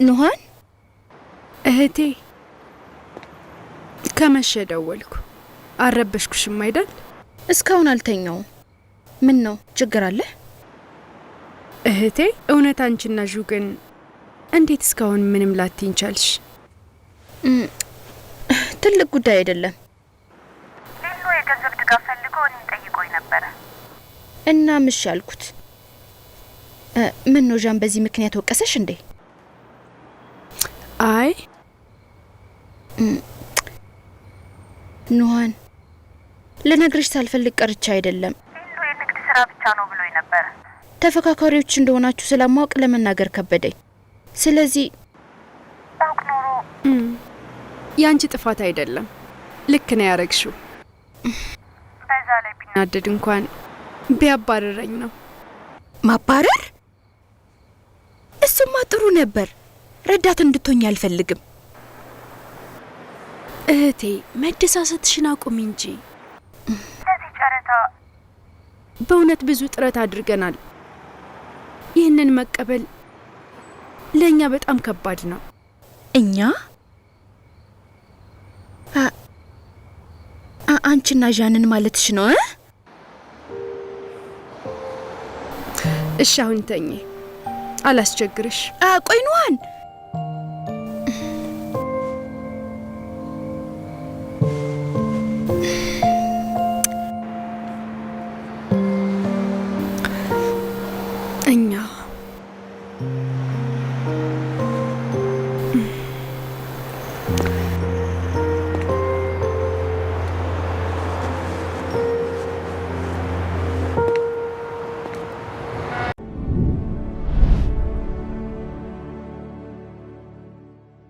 ኑሃን እህቴ ከመሸ ደወልኩ። አረበሽኩሽም አይደል? እስካሁን አልተኛው። ምን ነው ችግር አለ? እህቴ እውነት አንቺና ዡ ግን እንዴት እስካሁን ምንም ላትይኝ ቻልሽ? ትልቅ ጉዳይ አይደለም። ሌሎ የገንዘብ ድጋፍ ፈልጎ እኔን ጠይቆኝ ነበረ እና ምሽ ያልኩት። ምን ነው ዣን በዚህ ምክንያት ወቀሰሽ እንዴ? አይ ኑሃን ለነግርሽ ሳልፈልግ ቀርቻ አይደለም። ሌሎ የንግድ ስራ ብቻ ነው ብሎኝ ነበረ። ተፈካካሪዎች እንደሆናችሁ ስለማወቅ ለመናገር ከበደኝ። ስለዚህ አውቅ ኖሮ ያንቺ ጥፋት አይደለም። ልክ ነው ያረግሽው። በዛ ላይ ቢናደድ እንኳን ቢያባረረኝ ነው። ማባረር? እሱማ ጥሩ ነበር። ረዳት እንድትሆኝ አልፈልግም። እህቴ መደሳሰትሽን አቁሚ እንጂ። ለዚህ ጨረታ በእውነት ብዙ ጥረት አድርገናል። ይህንን መቀበል ለእኛ በጣም ከባድ ነው። እኛ? አንቺና ዣንን ማለትሽ ነው? እሺ አሁን ተኚ፣ አላስቸግርሽ። ቆይ ኑሃን፣ እኛ